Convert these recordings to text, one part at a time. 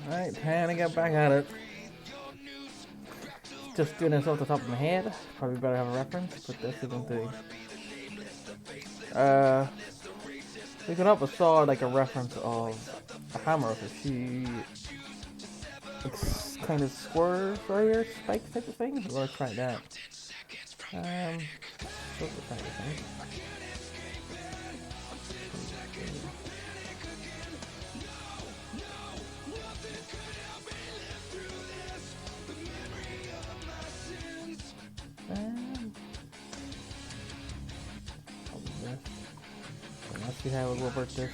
Alright, time to get back at it. Just doing this off the top of my head. Probably better have a reference, but this isn't the. Looking up, I saw like a reference of a hammer with a few kind of squares right here, spikes type of thing. I'm gonna try that. Those are kind of things. Let's see how it will work this.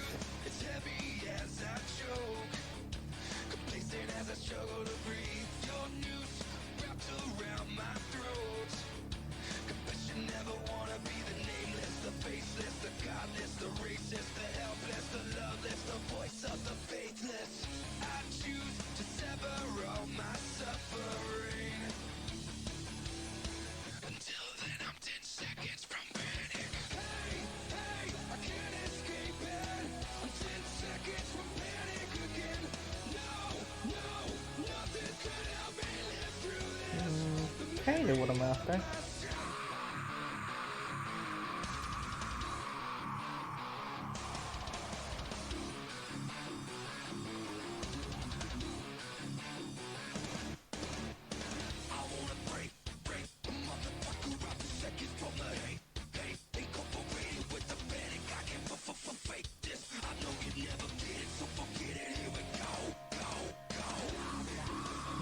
Kind of what I'm after.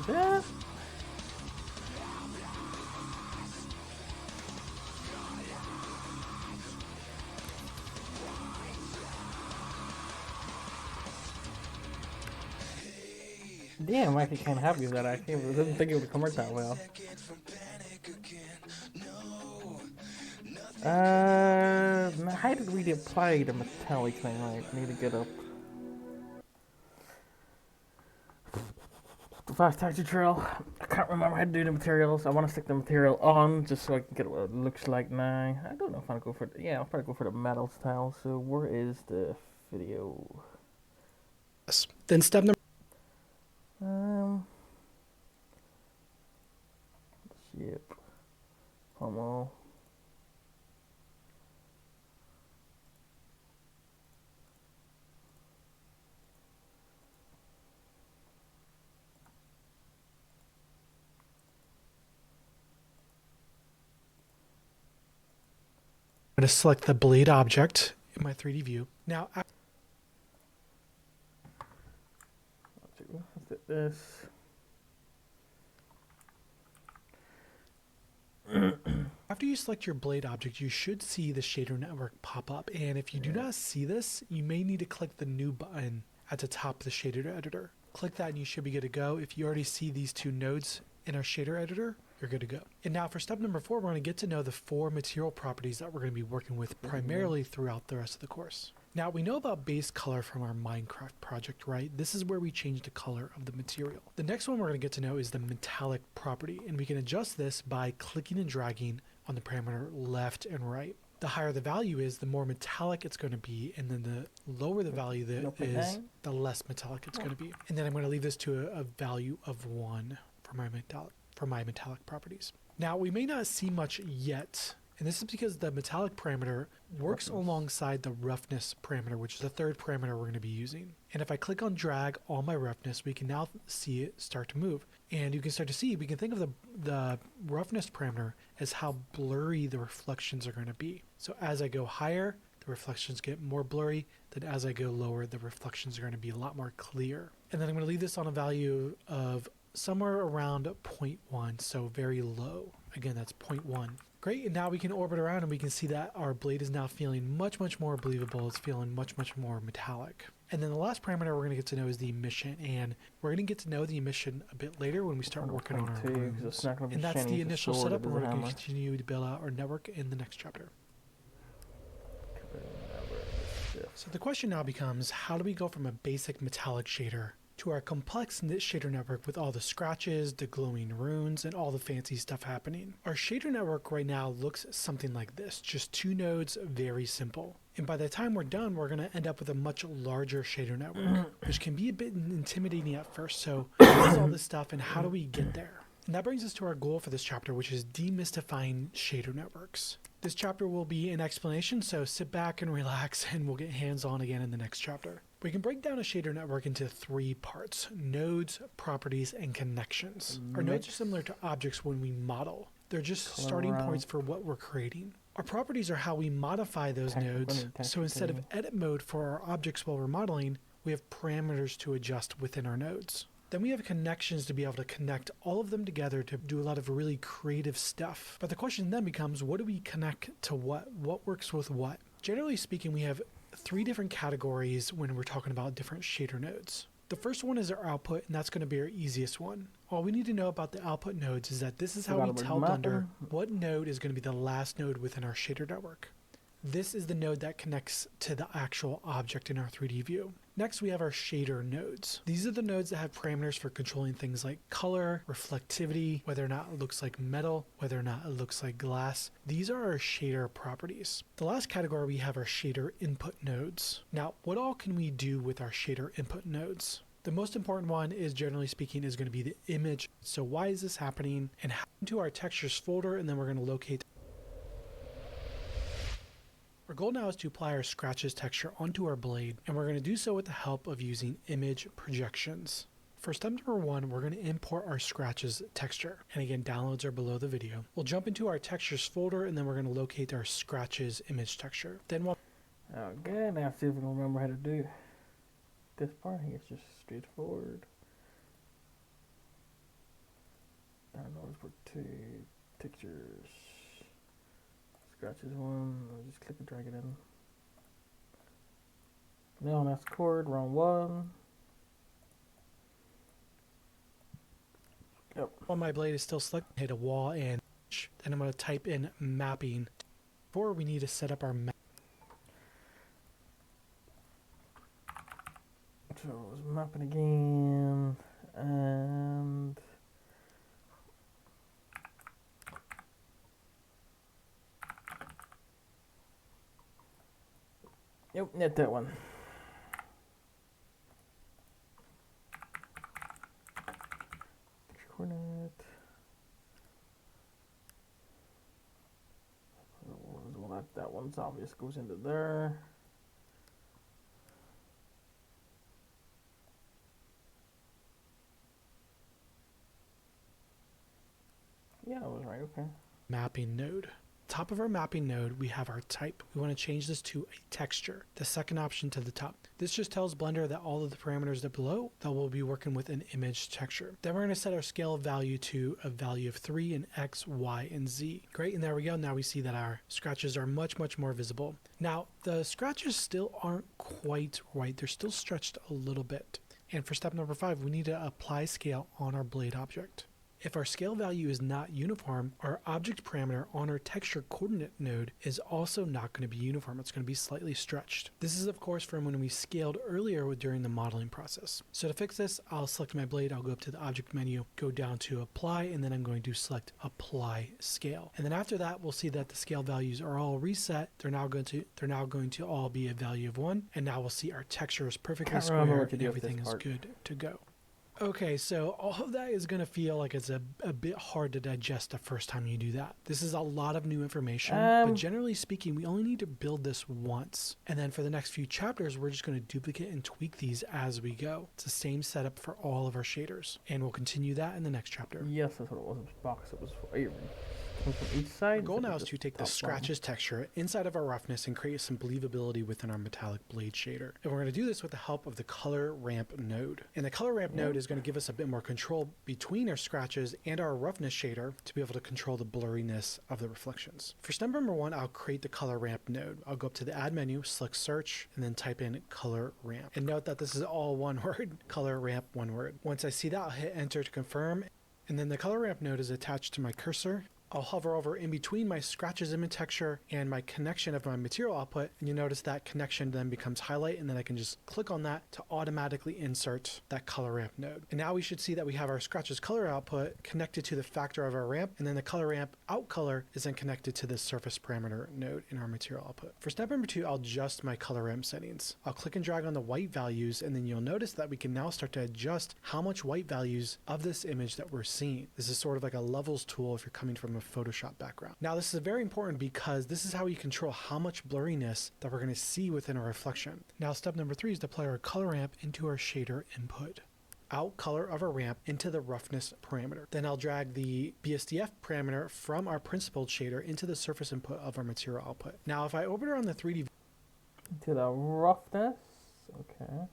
Yeah. Damn, I'm actually kind of happy with that. Actually, I didn't think it would come out that well. How did we apply the metallic thing? Right, need to get up the fast texture trail. I can't remember how to do the materials. I want to stick the material on just so I can get what it looks like now. I don't know if I'll go for the, yeah, I'll probably go for the metal style. So where is the video? Then step number. Yep. Homo. I'm going to select the blade object in my 3D view. Now, Let's do this. after you select your blade object, you should see the shader network pop up. And if you do not see this, you may need to click the new button at the top of the shader editor. Click that and you should be good to go. If you already see these two nodes in our shader editor, you're good to go. And now for step number 4, we're going to get to know the 4 material properties that we're going to be working with primarily throughout the rest of the course. Now we know about base color from our Minecraft project, right? This is where we change the color of the material. The next one we're going to get to know is the metallic property, and we can adjust this by clicking and dragging on the parameter left and right. The higher the value is, the more metallic it's going to be, and then the lower the value that is, the less metallic it's going to be. And then I'm going to leave this to a value of 1 for my metallic properties. Now we may not see much yet, and this is because the metallic parameter works alongside the roughness parameter, which is the third parameter we're going to be using. And if I click on drag on my roughness, we can now see it start to move. And you can start to see, we can think of the roughness parameter as how blurry the reflections are going to be. So as I go higher, the reflections get more blurry. Then as I go lower, the reflections are going to be a lot more clear. And then I'm going to leave this on a value of somewhere around 0.1, so very low. Again, that's 0.1. Great, and now we can orbit around and we can see that our blade is now feeling much more believable. It's feeling much more metallic. And then the last parameter we're going to get to know is the emission, and we're going to get to know the emission a bit later when we start working on our rooms. And that's the initial setup, and we're going to continue to build out our network in the next chapter. So the question now becomes, how do we go from a basic metallic shader to our complex shader network with all the scratches, the glowing runes, and all the fancy stuff happening? Our shader network right now looks something like this, just 2 nodes, very simple. And by the time we're done, we're going to end up with a much larger shader network, which can be a bit intimidating at first. So what is all this stuff and how do we get there? And that brings us to our goal for this chapter, which is demystifying shader networks. This chapter will be an explanation, so sit back and relax and we'll get hands-on again in the next chapter. We can break down a shader network into 3 parts: nodes, properties, and connections. Our nodes are similar to objects when we model. They're just starting points for what we're creating. Our properties are how we modify those nodes. So instead of edit mode for our objects while we're modeling, we have parameters to adjust within our nodes. Then we have connections to be able to connect all of them together to do a lot of really creative stuff. But the question then becomes, what do we connect to what? What works with what? Generally speaking, we have 3 different categories when we're talking about different shader nodes. The first one is our output, and that's going to be our easiest one. All we need to know about the output nodes is that this is how we tell Blender what node is going to be the last node within our shader network. This is the node that connects to the actual object in our 3D view. Next, we have our shader nodes. These are the nodes that have parameters for controlling things like color, reflectivity, whether or not it looks like metal, whether or not it looks like glass. These are our shader properties. The last category we have our shader input nodes. Now, what all can we do with our shader input nodes? The most important one is, generally speaking, is going to be the image. So why is this happening? And into our textures folder, and then we're going to locate. Our goal now is to apply our scratches texture onto our blade, and we're going to do so with the help of using image projections. For step number 1, we're going to import our scratches texture. And again, downloads are below the video. We'll jump into our textures folder, and then we're going to locate our scratches image texture. Then we'll... Okay, now see if we can remember how to do this part. It's just straightforward. Downloads for 2 textures. Scratches 1, I'll just click and drag it in. No, that's chord, wrong one. Yep. While my blade is still selected, hit a wall and then I'm going to type in mapping. Before we need to set up our map. So it was mapping again, and yep, net that one. Coordinate. Well, that one's obvious, goes into there. Yeah, I was right, okay. Mapping node. Top of our mapping node, we have our type. We want to change this to a texture, the second option to the top. This just tells Blender that all of the parameters that below that we'll be working with an image texture. Then we're going to set our scale value to a value of 3 in X, Y, and Z. Great, and there we go. Now we see that our scratches are much, much more visible. Now, the scratches still aren't quite right. They're still stretched a little bit. And for step number 5, we need to apply scale on our blade object. If our scale value is not uniform, our object parameter on our texture coordinate node is also not going to be uniform. It's going to be slightly stretched. This is, of course, from when we scaled earlier during the modeling process. So to fix this, I'll select my blade. I'll go up to the object menu, go down to apply, and then I'm going to select apply scale. And then after that, we'll see that the scale values are all reset. They're now going to all be a value of 1. And now we'll see our texture is perfectly square and everything is good to go. Okay, so all of that is going to feel like it's a bit hard to digest the first time you do that. This is a lot of new information, but generally speaking, we only need to build this once. And then for the next few chapters, we're just going to duplicate and tweak these as we go. It's the same setup for all of our shaders, and we'll continue that in the next chapter. Yes, that's what it was. It was box. It was for from each side. Our goal now is to take the scratches texture inside of our roughness and create some believability within our metallic blade shader. And we're going to do this with the help of the color ramp node. And the color ramp node is going to give us a bit more control between our scratches and our roughness shader to be able to control the blurriness of the reflections. For step number 1, I'll create the color ramp node. I'll go up to the add menu, select search, and then type in color ramp. And note that this is all one word, color ramp, one word. Once I see that, I'll hit enter to confirm. And then the color ramp node is attached to my cursor. I'll hover over in between my scratches image texture and my connection of my material output, and you notice that connection then becomes highlight, and then I can just click on that to automatically insert that color ramp node. And now we should see that we have our scratches color output connected to the factor of our ramp, and then the color ramp out color is then connected to the surface parameter node in our material output. For step number 2, I'll adjust my color ramp settings. I'll click and drag on the white values, and then you'll notice that we can now start to adjust how much white values of this image that we're seeing. This is sort of like a levels tool if you're coming from a Photoshop background. Now this is very important because this is how you control how much blurriness that we're going to see within a reflection. Now step number 3 is to apply our color ramp into our shader input. Out color of our ramp into the roughness parameter. Then I'll drag the BSDF parameter from our principled shader into the surface input of our material output. Now if I open it on the 3D To the roughness. Okay.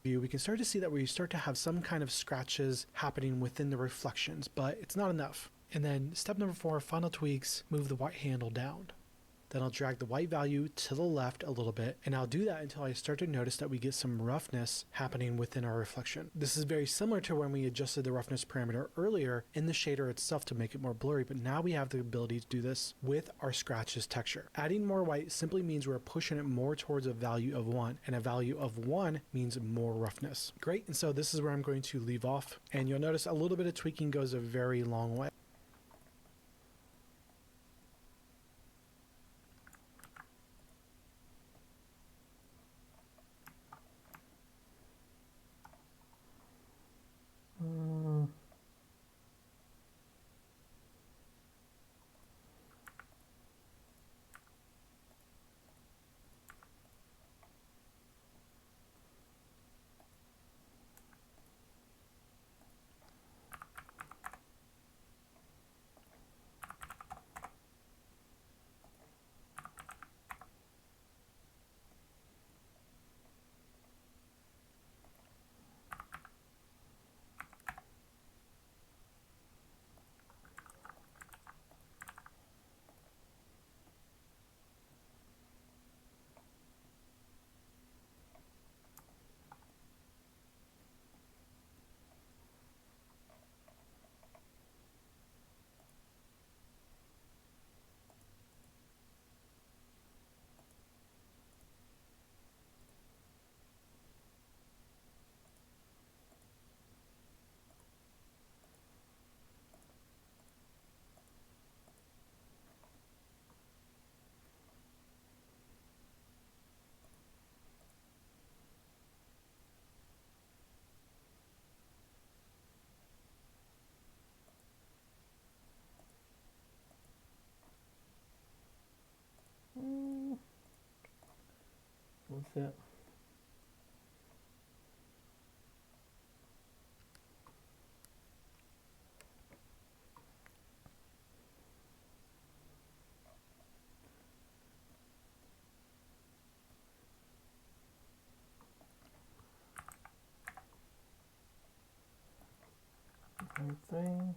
view, we can start to see that we start to have some kind of scratches happening within the reflections, but it's not enough. And then step number 4, final tweaks, move the white handle down. Then I'll drag the white value to the left a little bit, and I'll do that until I start to notice that we get some roughness happening within our reflection. This is very similar to when we adjusted the roughness parameter earlier in the shader itself to make it more blurry, but now we have the ability to do this with our scratches texture. Adding more white simply means we're pushing it more towards a value of 1, and a value of 1 means more roughness. Great, and so this is where I'm going to leave off, and you'll notice a little bit of tweaking goes a very long way. That's it. Thing.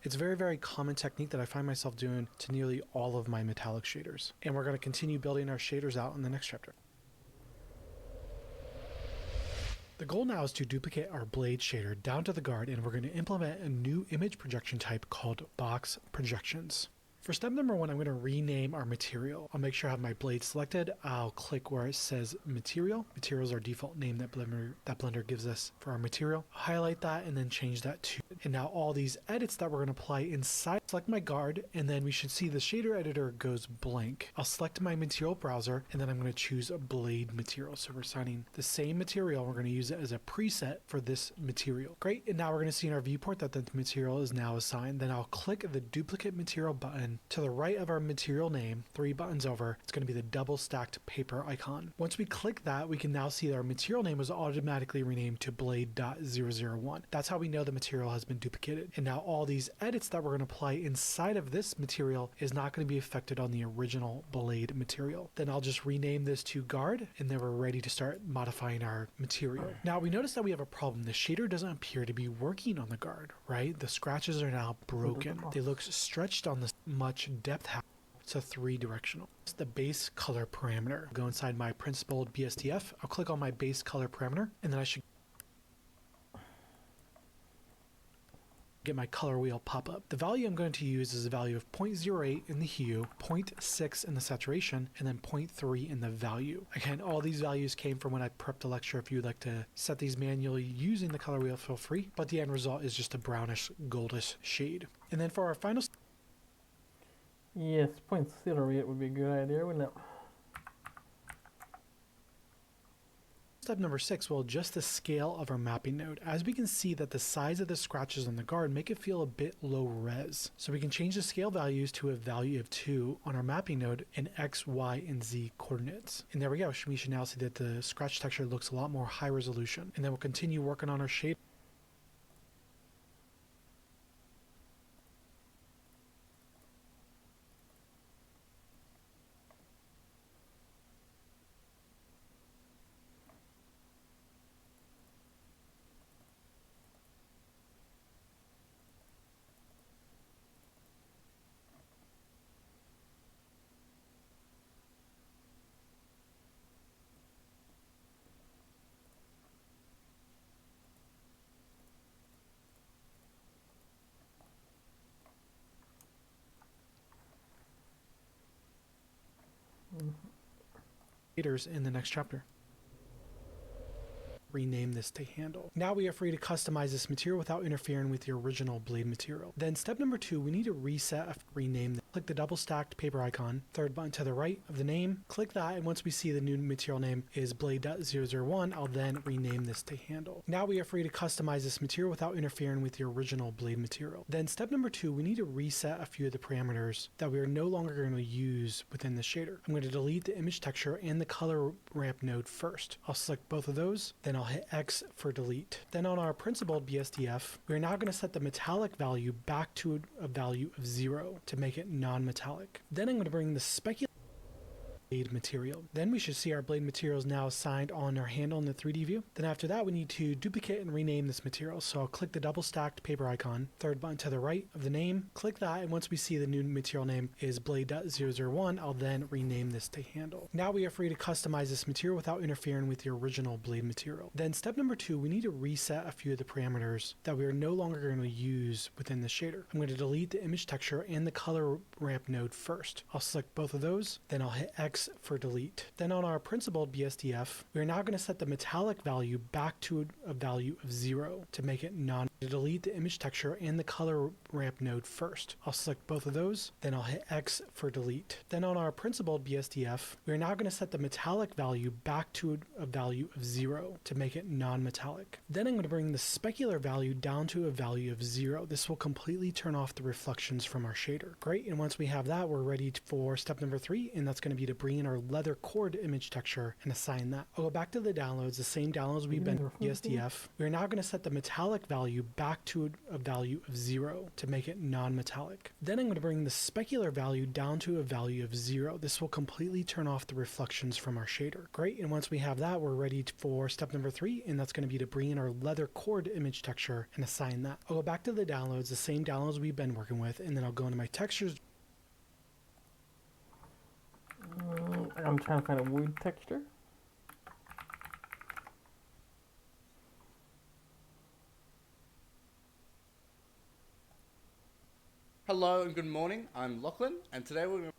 It's a very, very common technique that I find myself doing to nearly all of my metallic shaders. And we're going to continue building our shaders out in the next chapter. The goal now is to duplicate our blade shader down to the guard, and we're going to implement a new image projection type called box projections. For step number 1, I'm going to rename our material. I'll make sure I have my blade selected. I'll click where it says material. Material is our default name that Blender gives us for our material. I'll highlight that and then change that to. And now all these edits that we're going to apply inside, select my guard, and then we should see the shader editor goes blank. I'll select my material browser, and then I'm going to choose a blade material. So we're assigning the same material. We're going to use it as a preset for this material. Great. And now we're going to see in our viewport that the material is now assigned. Then I'll click the duplicate material button to the right of our material name, 3 buttons over. It's going to be the double stacked paper icon. Once we click that, we can now see that our material name was automatically renamed to blade.001. That's how we know the material has been duplicated. And now all these edits that we're going to apply inside of this material is not going to be affected on the original blade material. Then I'll just rename this to guard, and then we're ready to start modifying our material. Now we notice that we have a problem. The shader doesn't appear to be working on the guard, right? The scratches are now broken. They look stretched on this much depth. It's a 3-directional. It's the base color parameter. I'll go inside my principled BSDF. I'll click on my base color parameter, and then I should get my color wheel pop up. The value I'm going to use is a value of 0.08 in the hue, 0.6 in the saturation, and then 0.3 in the value. Again, all these values came from when I prepped the lecture. If you'd like to set these manually using the color wheel, feel free. But the end result is just a brownish, goldish shade. And then for our final Yes, 0.08 would be a good idea, wouldn't it? step number 6 will adjust the scale of our mapping node. As we can see that the size of the scratches on the guard make it feel a bit low res. So we can change the scale values to a value of 2 on our mapping node in X, Y, and Z coordinates. And there we go. We should now see that the scratch texture looks a lot more high resolution. And then we'll continue working on our shade. In the next chapter. Rename this to handle. Now we are free to customize this material without interfering with the original blade material. Then step number 2, we need to reset, rename them. Click the double stacked paper icon, 3rd button to the right of the name, click that, and once we see the new material name is blade.001, I'll then rename this to handle. Now we are free to customize this material without interfering with the original blade material. Then step number 2, we need to reset a few of the parameters that we are no longer going to use within the shader. I'm going to delete the image texture and the color ramp node first. I'll select both of those, then I'll hit X for delete. Then on our principled BSDF, we're now going to set the metallic value back to a value of 0 to make it non-metallic. Then I'm going to bring the specular blade material. Then we should see our blade materials now assigned on our handle in the 3D view. Then after that, we need to duplicate and rename this material. So I'll click the double stacked paper icon, 3rd button to the right of the name, click that, and once we see the new material name is blade.001, I'll then rename this to handle. Now we are free to customize this material without interfering with the original blade material. Then step number 2, we need to reset a few of the parameters that we are no longer going to use within the shader. I'm going to delete the image texture and the color ramp node first. I'll select both of those, then I'll hit X for delete. Then on our principled BSDF, we're now going to set the metallic value back to a value of 0 to make it delete the image texture and the color ramp node first. I'll select both of those, then I'll hit X for delete. Then on our principled BSDF, we're now going to set the metallic value back to a value of 0 to make it non-metallic. Then I'm going to bring the specular value down to a value of 0. This will completely turn off the reflections from our shader. Great, and once we have that, we're ready for step number 3, and that's going to be to bring in our leather cord image texture and assign that. I'll go back to the downloads, the same downloads we've been BSDF. We're now going to set the metallic value back to a value of 0 to make it non-metallic. Then I'm going to bring the specular value down to a value of 0. This will completely turn off the reflections from our shader. Great, and once we have that, we're ready for step number 3, and that's going to be to bring in our leather cord image texture and assign that. I'll go back to the downloads, the same downloads we've been working with, and then I'll go into my textures. I'm trying to find a wood texture. Hello and good morning. I'm Lachlan, and today we're going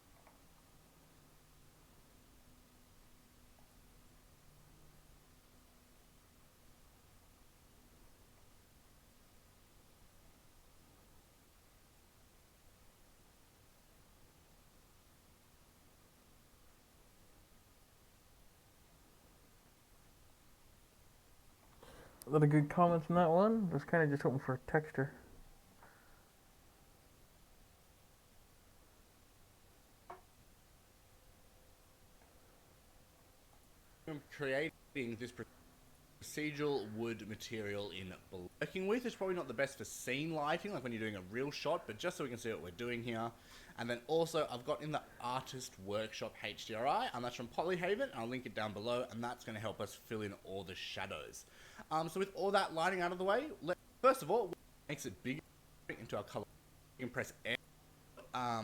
A lot of good comments on that one. Was kind of just hoping for texture. to be creating this procedural wood material in working with. It's probably not the best for scene lighting, like when you're doing a real shot, but just so we can see what we're doing here. And then also, I've got in the Artist Workshop HDRI, and that's from Polyhaven. I'll link it down below, and that's going to help us fill in all the shadows. So with all that lighting out of the way, first of all, makes it bigger into our color. You can press F,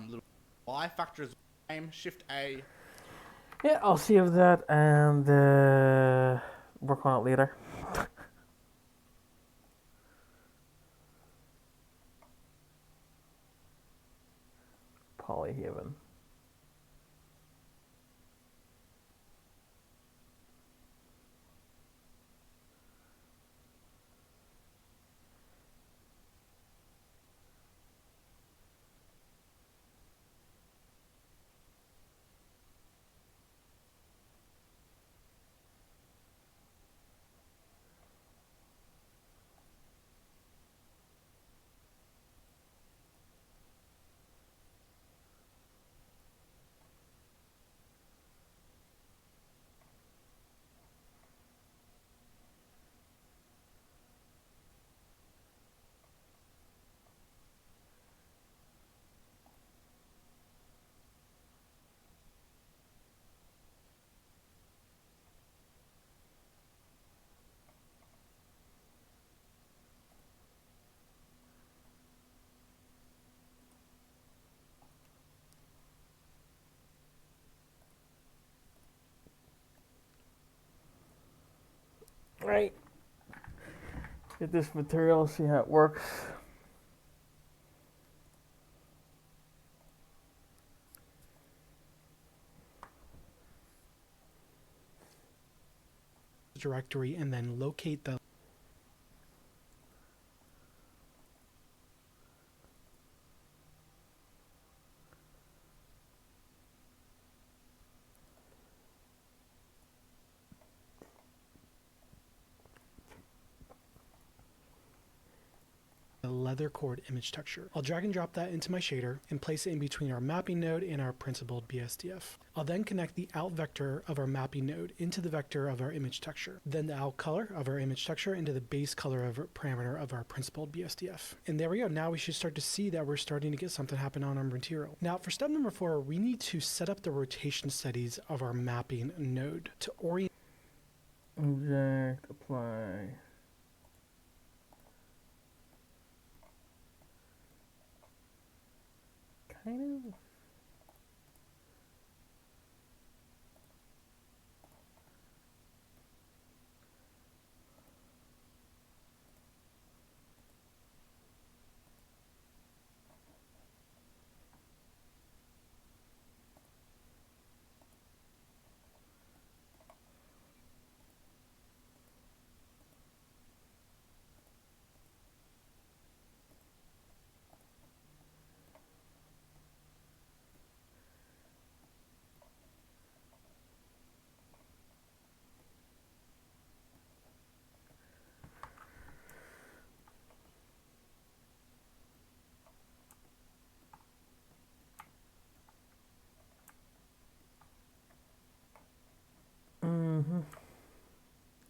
little Y factor is the Shift A. Yeah, I'll save that and work on it later. Polyhaven. Right. Get this material, see how it works. Directory and then locate the leather cord image texture. I'll drag and drop that into my shader and place it in between our mapping node and our principled BSDF. I'll then connect the out vector of our mapping node into the vector of our image texture, then the out color of our image texture into the base color of our parameter of our principled BSDF. And there we go. Now we should start to see that we're starting to get something happen on our material. Now for step number 4, we need to set up the rotation settings of our mapping node to orient. Object, apply. Kind of.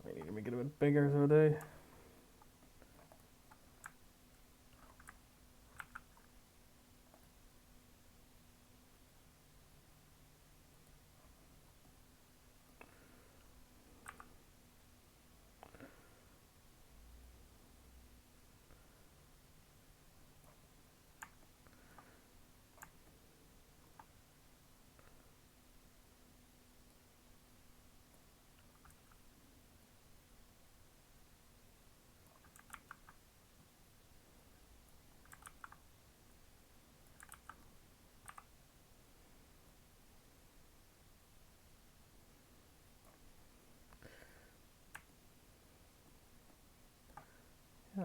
I need to make it a bit bigger so they.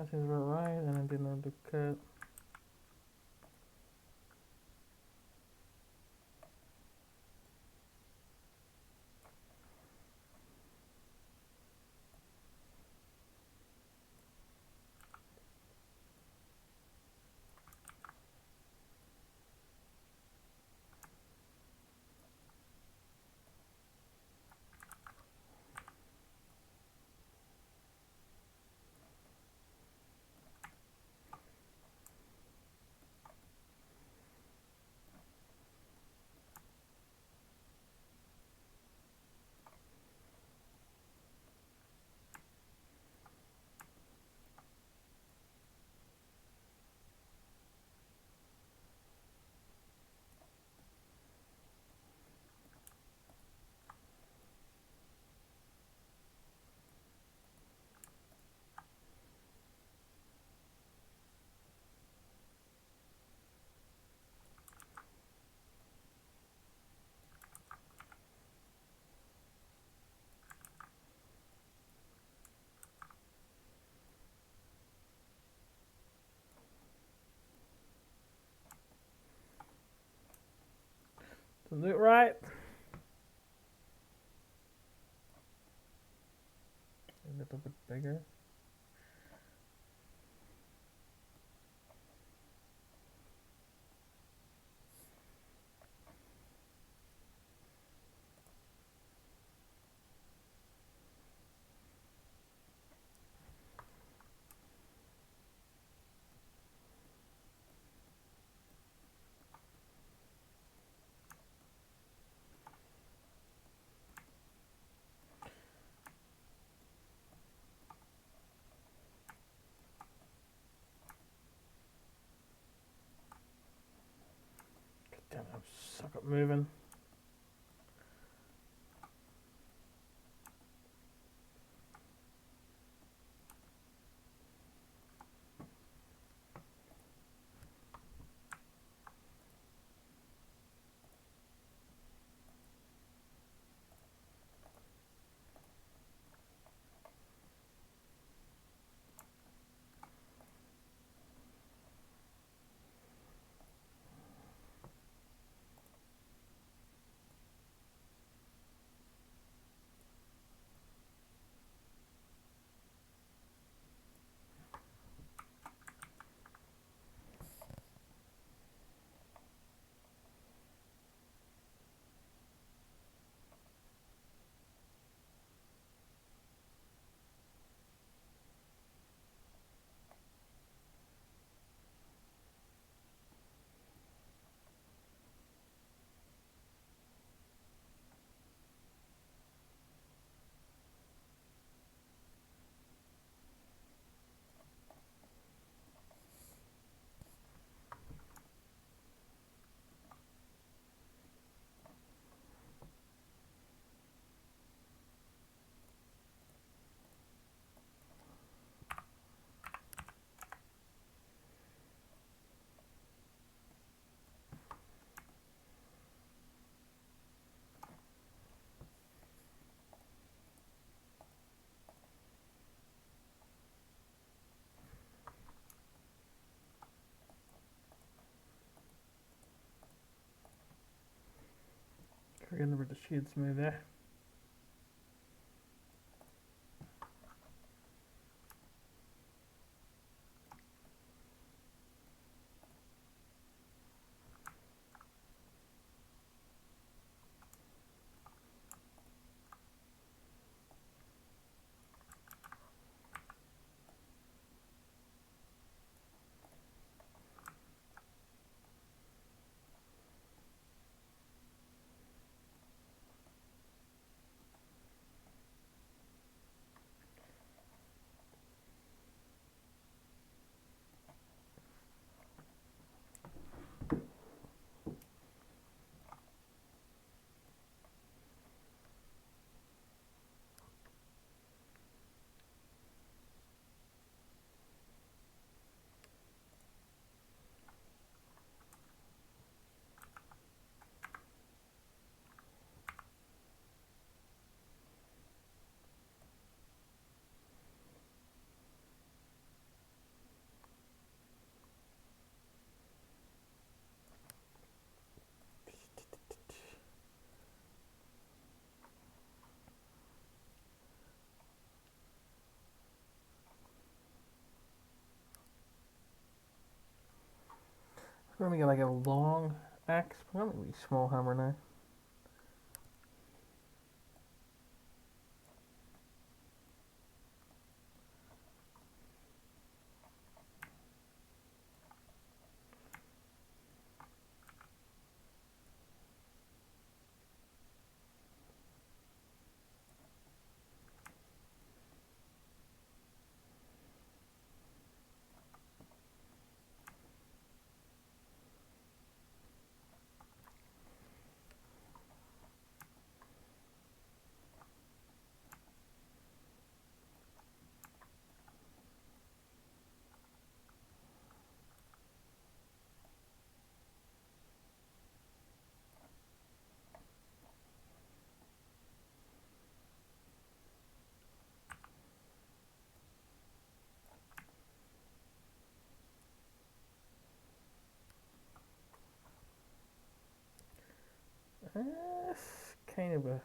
that seems about right. And I did another cut. Does it look right? A little bit bigger. Damn, I suck at moving. Forgetting about the shades move there. Let me get like a long axe. I'm gonna be small hammer now. That's kind of a.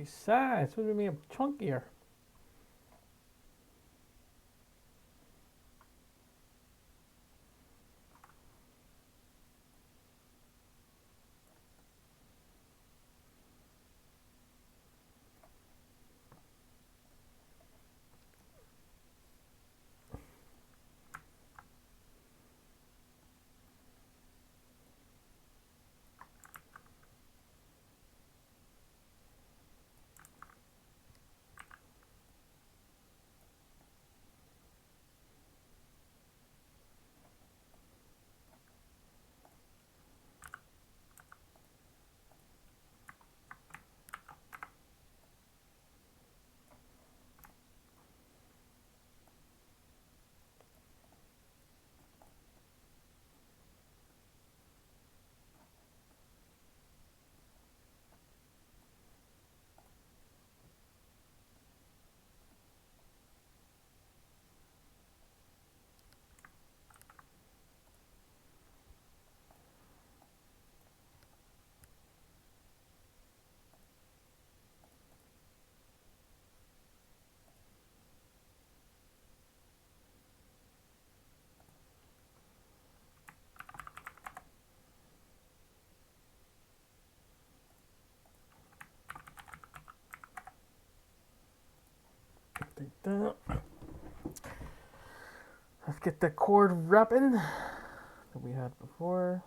Besides, it's supposed to be chunkier. Take that. Let's get the cord wrapping that we had before.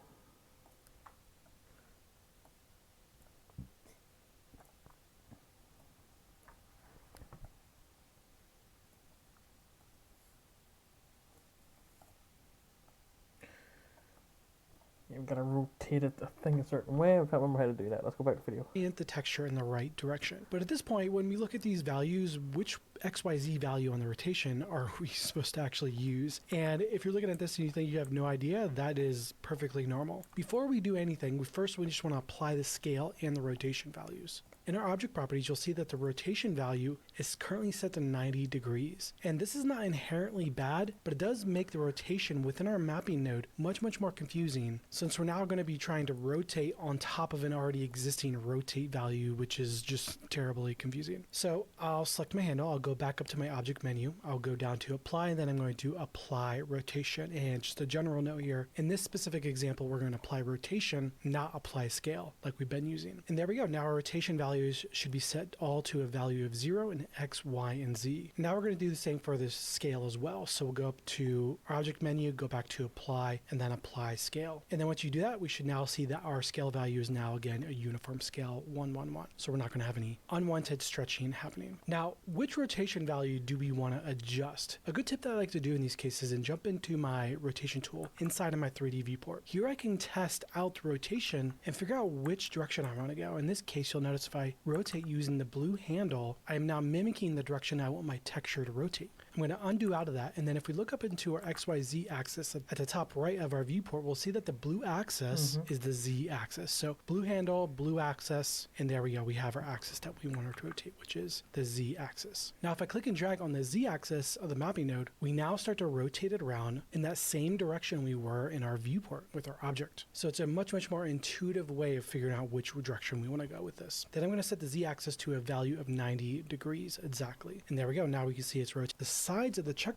You've got to rotate it, the thing a certain way. I can't remember how to do that. Let's go back to video. The texture in the right direction. But at this point, when we look at these values, which XYZ value on the rotation are we supposed to actually use? And if you're looking at this and you think you have no idea, that is perfectly normal. Before we do anything, we just want to apply the scale and the rotation values. In our object properties, you'll see that the rotation value is currently set to 90 degrees. And this is not inherently bad, but it does make the rotation within our mapping node much more confusing, since we're now going to be trying to rotate on top of an already existing rotate value, which is just terribly confusing. So I'll select my handle, I'll go back up to my object menu, I'll go down to apply, and then I'm going to apply rotation. And just a general note here, in this specific example, we're going to apply rotation, not apply scale like we've been using. And there we go. Now our rotation values should be set all to a value of 0 in X, Y, and Z. Now we're going to do the same for this scale as well. So we'll go up to our object menu, go back to apply, and then apply scale. And then once you do that, we should now see that our scale value is now again a uniform scale 1, 1, 1. So we're not going to have any unwanted stretching happening. Now, which rotation value do we want to adjust? A good tip that I like to do in these cases is jump into my rotation tool inside of my 3D viewport. Here I can test out the rotation and figure out which direction I want to go. In this case, you'll notice if I rotate using the blue handle, I am now mimicking the direction I want my texture to rotate. I'm going to undo out of that, and then if we look up into our XYZ axis at the top right of our viewport, we'll see that the blue axis is the Z axis. So blue handle, blue axis, and there we go. We have our axis that we want to rotate, which is the Z axis. Now if I click and drag on the Z axis of the mapping node, we now start to rotate it around in that same direction we were in our viewport with our object. So it's a much more intuitive way of figuring out which direction we want to go with this. Then I'm going to set the Z axis to a value of 90 degrees exactly. And there we go. Now we can see it's rotating. The sides of the check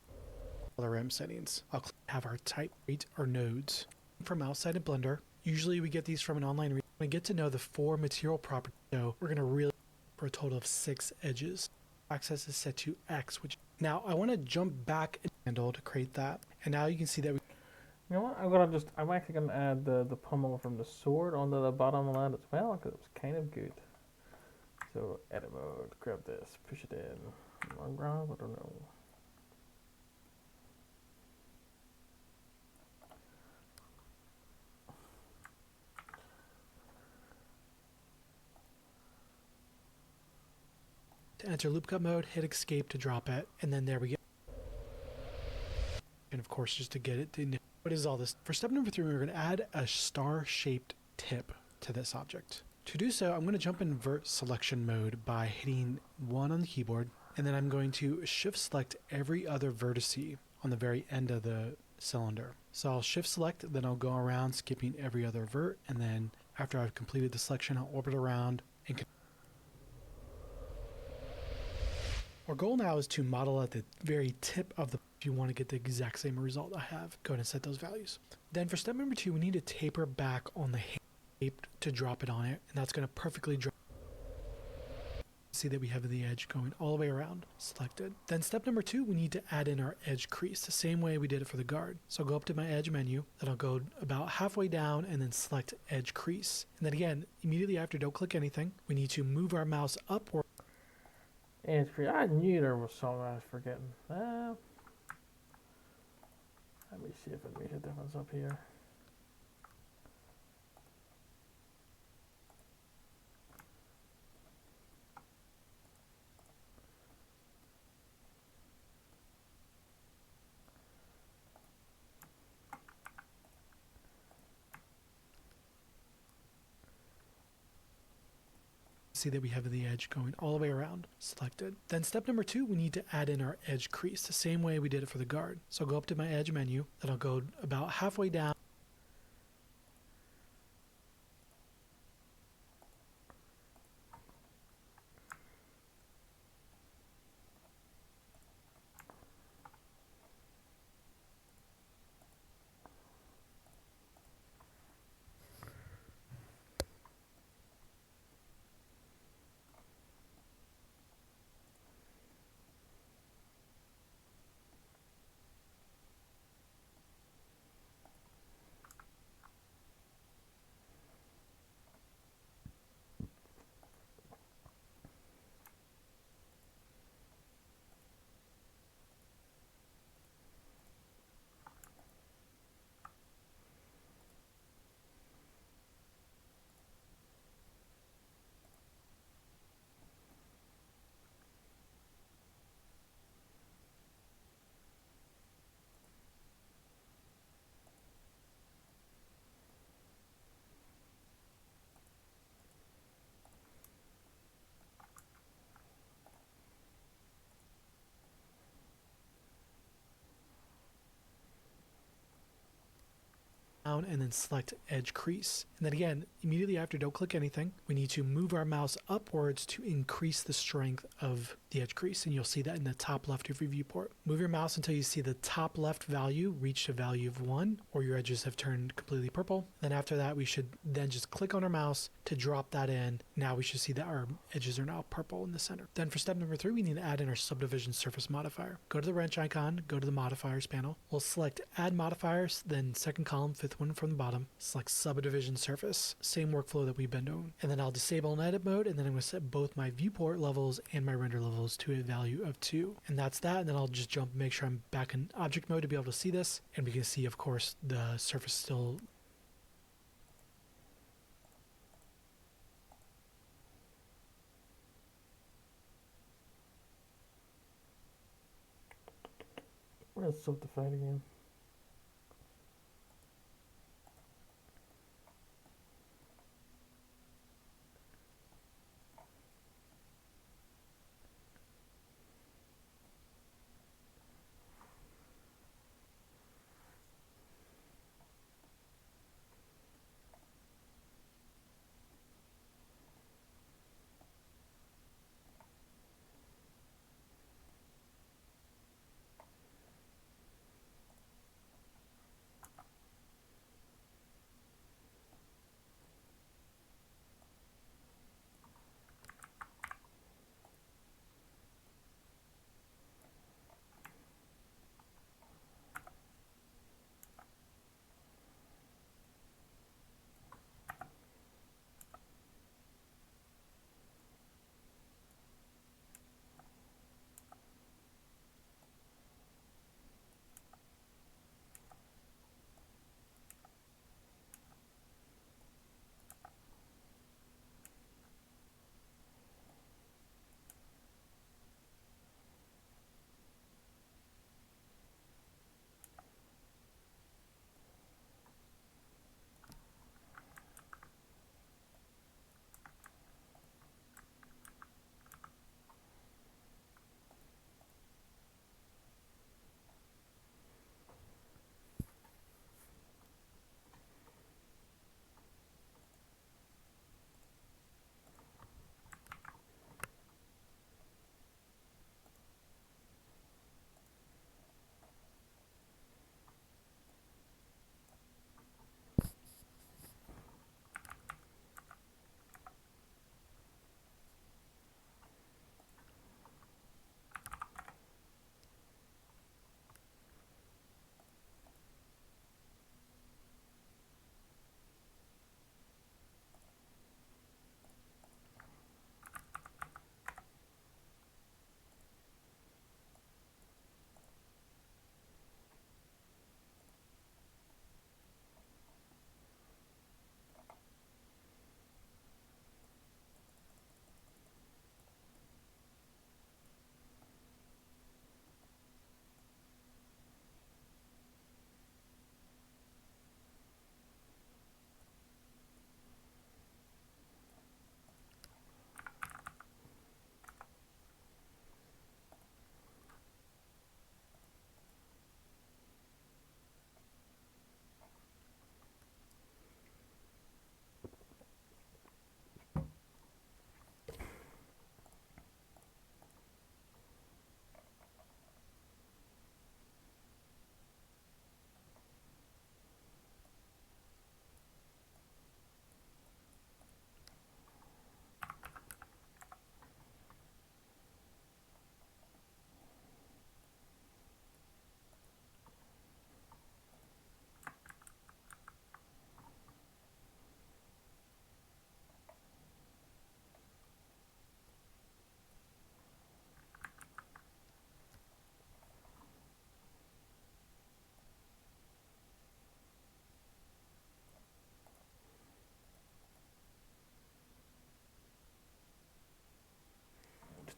color ramp settings. I'll have our type rate our nodes from outside of Blender. Usually we get these from an online read. We get to know the 4 material properties. So we're going to really for a total of 6 edges. Axis is set to X, which now I want to jump back and handle to create that. And now you can see that we You know what? I'm actually gonna add the pommel from the sword onto the bottom of that as well because it was kind of good. So edit mode, grab this, push it in. Long grab, I don't know. to enter loop cut mode, hit escape to drop it, and then there we go. And of course, just to get it to what is all this? For step number 3, we're going to add a star-shaped tip to this object. To do so, I'm going to jump in vert selection mode by hitting 1 on the keyboard, and then I'm going to shift select every other vertice on the very end of the cylinder. So I'll shift select, then I'll go around skipping every other vert, and then after I've completed the selection, I'll orbit around and Our goal now is to model at the very tip of the, if you want to get the exact same result I have, go ahead and set those values. Then for step number 2, we need to taper back on the shape to drop it on it, and that's going to perfectly drop. See that we have the edge going all the way around, selected. Then step number 2, we need to add in our edge crease, the same way we did it for the guard. So I'll go up to my edge menu, then I'll go about halfway down and then select edge crease. And then again, immediately after, don't click anything. We need to move our mouse upward. Edge crease. I knew there was something I was forgetting. Let me see if it makes a difference up here. See that we have the edge going all the way around, selected. Then step number 2, we need to add in our edge crease, the same way we did it for the guard. So I'll go up to my edge menu, then I'll go about halfway down. And then select edge crease. And then again, immediately after, don't click anything. We need to move our mouse upwards to increase the strength of the edge crease, and you'll see that in the top left of your viewport. Move your mouse until you see the top left value reach a value of 1, or your edges have turned completely purple. Then after that, we should then just click on our mouse to drop that in. Now we should see that our edges are now purple in the center. Then for step number 3, we need to add in our subdivision surface modifier. Go to the wrench icon, go to the modifiers panel. We'll select add modifiers, then second column, fifth one from the bottom, select subdivision surface, same workflow that we've been doing. And then I'll disable in edit mode, and then I'm going to set both my viewport levels and my render levels to a value of 2. And that's that. And then I'll just jump, make sure I'm back in object mode to be able to see this. And we can see, of course, the surface still. Where's Subdivide again?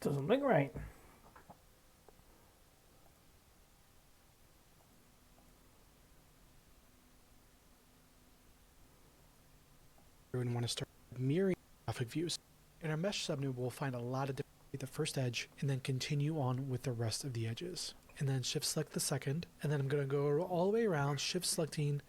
Doesn't look right. And want to start mirroring graphic views. In our mesh subnode, we'll find a lot of different the first edge and then continue on with the rest of the edges. And then shift select the second, and then I'm going to go all the way around, shift selecting.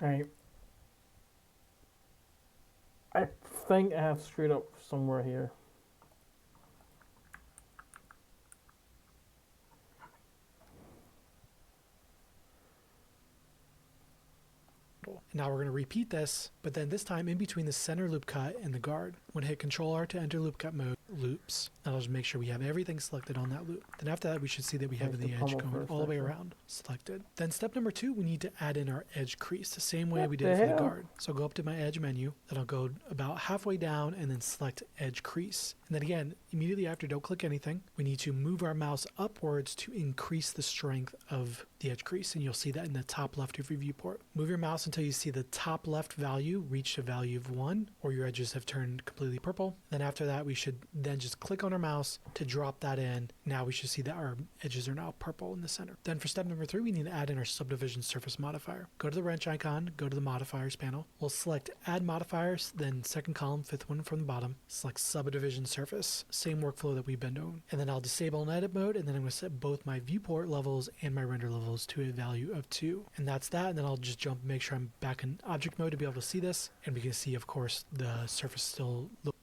Alright. I think I have screwed up somewhere here. Now we're going to repeat this, but then this time in between the center loop cut and the guard. When I hit Control R to enter loop cut mode, loops. And I'll just make sure we have everything selected on that loop. Then after that, we should see that we have There's the the edge pommel going first, all the way actually. around. Selected. Then step number 2, we need to add in our edge crease, the same way What we did the it for the hell? guard. So I'll go up to my edge menu, then I'll go about halfway down and then select edge crease. And then again, immediately after, don't click anything. We need to move our mouse upwards to increase the strength of the edge crease, and you'll see that in the top left of your viewport. Move your mouse until you see the top left value reach a value of 1, or your edges have turned completely purple. Then after that, we should then just click on our mouse to drop that in. Now we should see that our edges are now purple in the center. Then for step number 3, we need to add in our subdivision surface modifier. Go to the wrench icon, go to the modifiers panel. We'll select add modifiers, then second column, fifth one from the bottom, select subdivision surface. Same workflow that we've been doing. And then I'll disable in edit mode, and then I'm going to set both my viewport levels and my render levels to a value of 2. And that's that. And then I'll just jump, make sure I'm back in object mode to be able to see this. And we can see, of course, the surface still looks.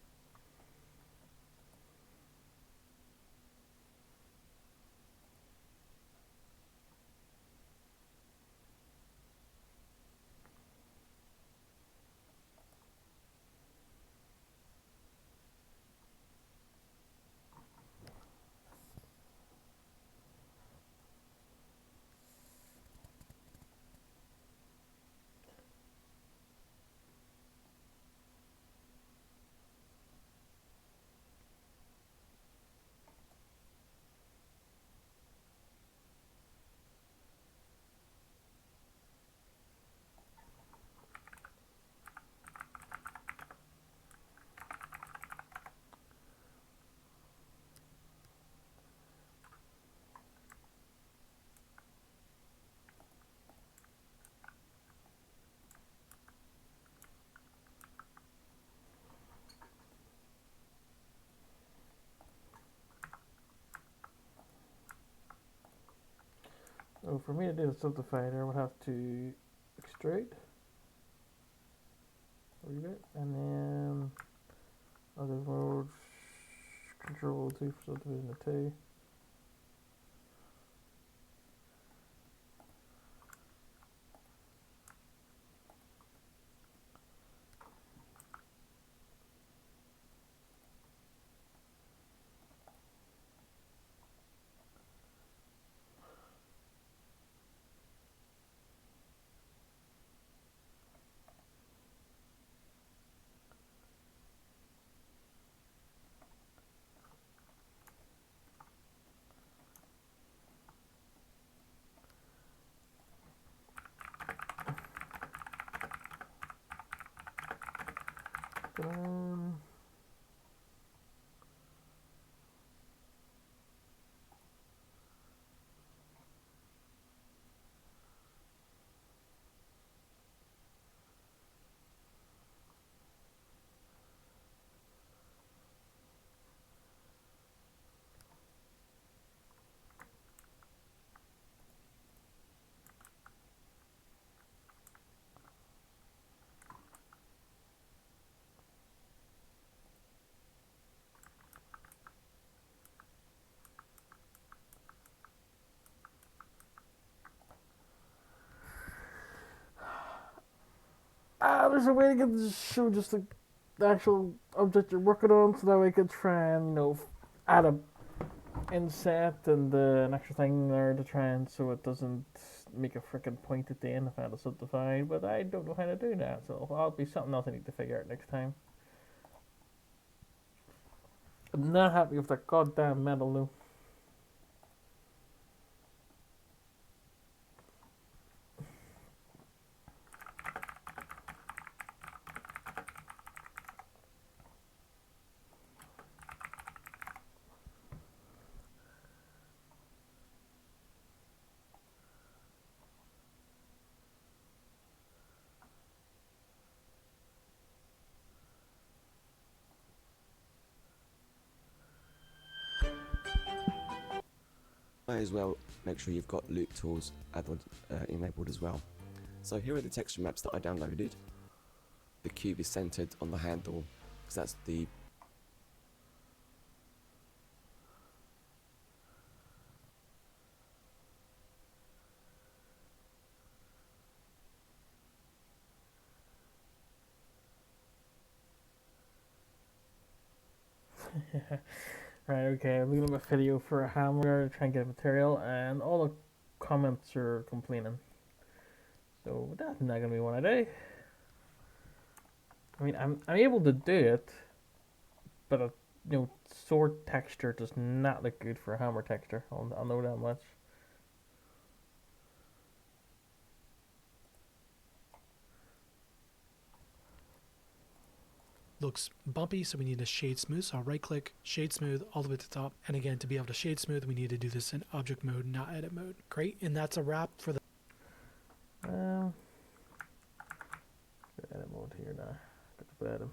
So for me to do the subdivider, I would have to extrude. Leave it, and then other mode, Control 2 for subdivision of 2. Um, there's a way to get this show just the actual object you're working on, so that way I could try and add a inset and an extra thing there to try and so it doesn't make a freaking point at the end if I had to subdivide. But I don't know how to do that, so that'll be something else I need to figure out next time. I'm not happy with that goddamn metal though. Might as well make sure you've got loop tools enabled as well. So here are the texture maps that I downloaded. The cube is centered on the handle because that's the Right, okay, I'm looking at my video for a hammer to try and get material, and all the comments are complaining. So that's not gonna be one I do. I mean, I'm able to do it, but sword texture does not look good for a hammer texture. I'll know that much. Looks bumpy, so we need to shade smooth. So I'll right click, shade smooth all the way to the top. And again, to be able to shade smooth, we need to do this in object mode, not edit mode. Great, and that's a wrap for the Edit mode here now. Got to put Adam.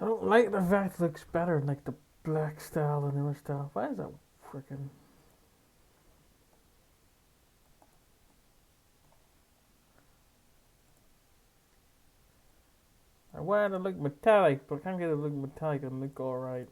I don't like the fact it looks better, like the black style than the other style. Why is that freaking? I want it to look metallic, but I can't get it to look metallic and look alright.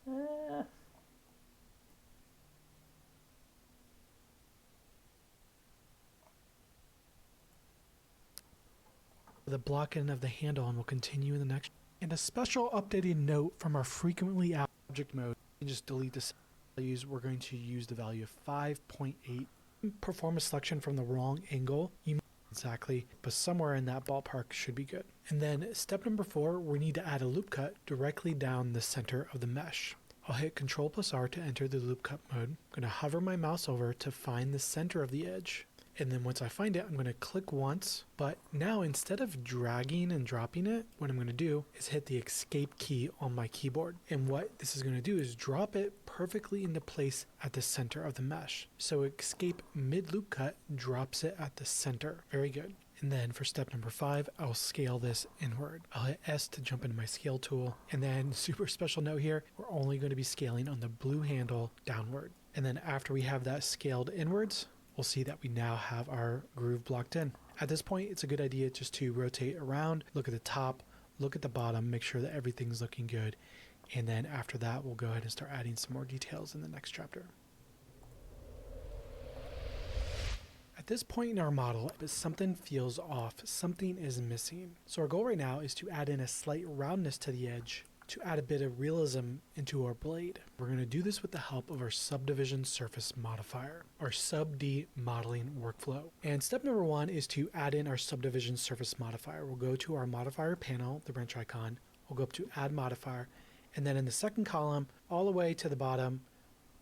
Eh. The block end of the handle and will continue in the next. And a special updated note from our frequently asked object mode. You can just delete the values. We're going to use the value of 5.8. Perform a selection from the wrong angle. You exactly, but somewhere in that ballpark should be good. And then step number 4, we need to add a loop cut directly down the center of the mesh. I'll hit Ctrl+R to enter the loop cut mode. I'm going to hover my mouse over to find the center of the edge. And then once I find it, I'm going to click once. But now instead of dragging and dropping it, what I'm going to do is hit the escape key on my keyboard. And what this is going to do is drop it perfectly into place at the center of the mesh. So escape mid loop cut drops it at the center. Very good. And then for step number 5, I'll scale this inward. I'll hit S to jump into my scale tool. And then super special note here, we're only going to be scaling on the blue handle downward. And then after we have that scaled inwards, we'll see that we now have our groove blocked in. At this point, it's a good idea just to rotate around, look at the top, look at the bottom, make sure that everything's looking good. And then after that, we'll go ahead and start adding some more details in the next chapter. At this point in our model, if something feels off, something is missing. So our goal right now is to add in a slight roundness to the edge to add a bit of realism into our blade. We're going to do this with the help of our subdivision surface modifier, our sub-D modeling workflow. And step number 1 is to add in our subdivision surface modifier. We'll go to our modifier panel, the wrench icon, we'll go up to add modifier, and then in the second column, all the way to the bottom,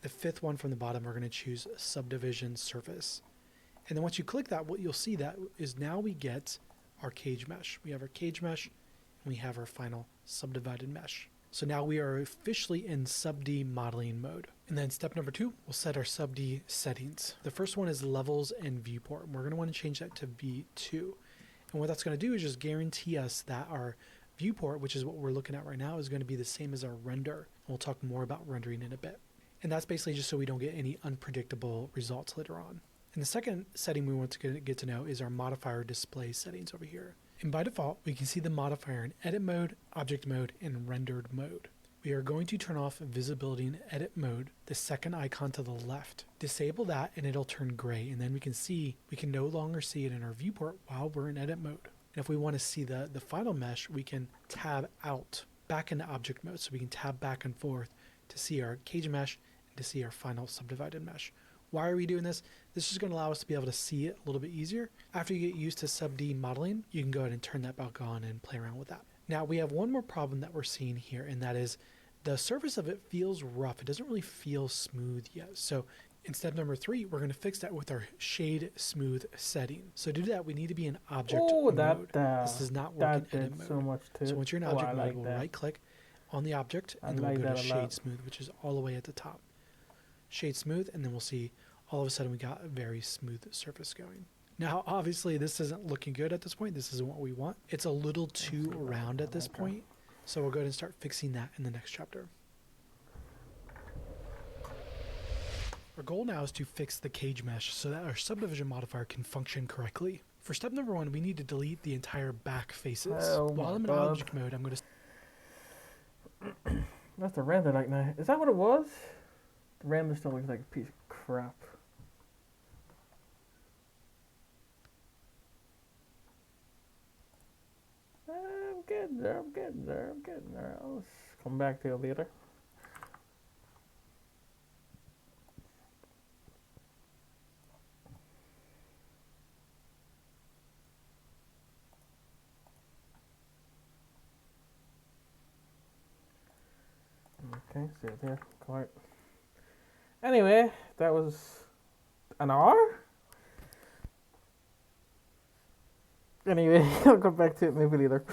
the 5th one from the bottom, we're going to choose subdivision surface. And then once you click that, what you'll see that is now we get our cage mesh. We have our cage mesh, and we have our final subdivided mesh. So now we are officially in sub-D modeling mode. And then step number 2, we'll set our sub-D settings. The first one is levels and viewport. We're going to want to change that to V2. And what that's going to do is just guarantee us that our viewport, which is what we're looking at right now, is going to be the same as our render. And we'll talk more about rendering in a bit. And that's basically just so we don't get any unpredictable results later on. And the second setting we want to get to know is our modifier display settings over here. And by default, we can see the modifier in edit mode, object mode, and rendered mode. We are going to turn off visibility in edit mode, the second icon to the left. Disable that and it'll turn gray, and then we can no longer see it in our viewport while we're in edit mode. And if we want to see the final mesh, we can tab out back into object mode. So we can tab back and forth to see our cage mesh and to see our final subdivided mesh. Why are we doing this? This is going to allow us to be able to see it a little bit easier. After you get used to sub-D modeling, you can go ahead and turn that back on and play around with that. Now we have one more problem that we're seeing here, and that is the surface of it feels rough. It doesn't really feel smooth yet. So in step number 3, we're going to fix that with our shade smooth setting. So to do that, we need to be in object mode. This does not work in edit mode. So much too. So once you're in object mode, we'll right click on the object and then we'll go to shade smooth, which is all the way at the top. Shade smooth, and then we'll see all of a sudden we got a very smooth surface going. Now obviously this isn't looking good at this point. This isn't what we want. It's a little too round at this point, so we'll go ahead and start fixing that in the next chapter. Our goal now is to fix the cage mesh so that our subdivision modifier can function correctly. For step number 1, we need to delete the entire back faces. While I'm in object mode, I'm going to... That's the render like now. Is that what it was? The render still looks like a piece of crap. I'm getting there. I'll come back to it later. Okay, see it there. Quite. Anyway, that was an hour? Anyway, I'll come back to it maybe later.